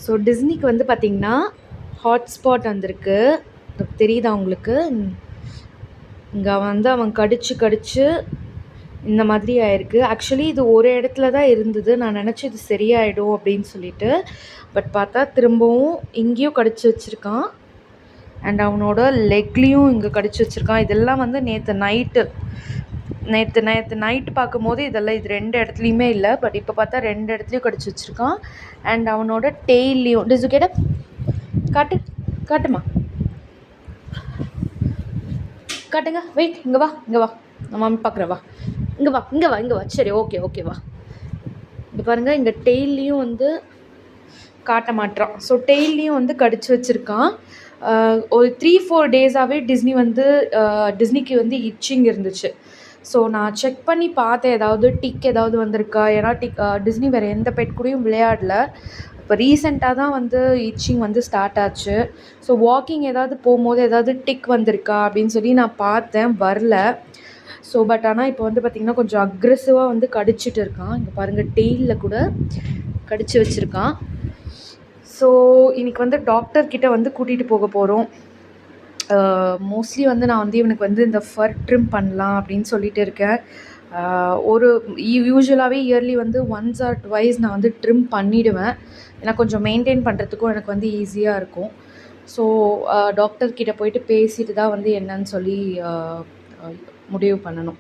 So டிஸ்னிக்கு வந்து பார்த்திங்கன்னா hotspot வந்திருக்கு. தெரியுதா உங்களுக்கு? இங்கே வந்து அவன் கடிச்சு இந்த மாதிரி ஆயிருக்கு. ஆக்சுவலி இது ஒரு இடத்துல தான் இருந்தது. நான் நினச்சேன் இது சரியாயிடும் அப்படின்னு சொல்லிட்டு. பட் பார்த்தா திரும்பவும் இங்கேயும் கடிச்சு வச்சுருக்கான். அண்ட் அவனோட லெக்லேயும் இங்கே கடிச்சு வச்சுருக்கான். இதெல்லாம் வந்து நேற்று நைட்டு பார்க்கும்போது இதெல்லாம் இது 2 இடத்துலையுமே இல்லை. பட் இப்போ பார்த்தா 2 இடத்துலையும் கடிச்சு வச்சுருக்கான். அண்ட் அவனோட டெய்லையும் டிசுகேட காட்டுமா காட்டுங்க. வெயிட், இங்கே வா நான் மாமி பார்க்குறேன். வா இங்கே வா. சரி, ஓகே வா. இங்கே பாருங்கள், இங்கே டெய்லையும் வந்து காட்ட மாட்டான். ஸோ டெய்லையும் வந்து கடிச்சு வச்சுருக்கான். ஒரு 3-4 டேஸாகவே டிஸ்னிக்கு வந்து இச்சிங் இருந்துச்சு. ஸோ நான் செக் பண்ணி பார்த்தேன், ஏதாவது டிக் ஏதாவது வந்திருக்கா. ஏன்னா டிஸ்னி வேறு எந்த பெட் கூடயும் விளையாடல. இப்போ ரீசெண்டாக தான் வந்து இச்சிங் வந்து ஸ்டார்ட் ஆச்சு. ஸோ வாக்கிங் ஏதாவது போகும்போது ஏதாவது டிக் வந்திருக்கா அப்படின்னு சொல்லி நான் பார்த்தேன், வரல. ஸோ பட் ஆனால் இப்போ வந்து பார்த்திங்கன்னா கொஞ்சம் அக்ரெசிவாக வந்து கடிச்சிட்டு இருக்கான். இங்கே பாருங்கள், டெய்லில் கூட கடிச்சு வச்சுருக்கான். ஸோ இன்றைக்கி வந்து டாக்டர்கிட்ட வந்து கூட்டிகிட்டு போக போகிறோம். மோஸ்ட்லி வந்து நான் வந்து இவனுக்கு வந்து இந்த ஃபர் ட்ரிம் பண்ணலாம் அப்படின்னு சொல்லிட்டு இருக்கேன். யூஸ்வலாகவே இயர்லி வந்து ஒன்ஸ் ஆர் ட்வைஸ் நான் வந்து ட்ரிம் பண்ணிவிடுவேன். ஏன்னா கொஞ்சம் மெயின்டைன் பண்ணுறதுக்கும் எனக்கு வந்து ஈஸியாக இருக்கும். ஸோ டாக்டர்கிட்ட போயிட்டு பேசிட்டு தான் வந்து என்னன்னு சொல்லி முடிவு பண்ணணும்.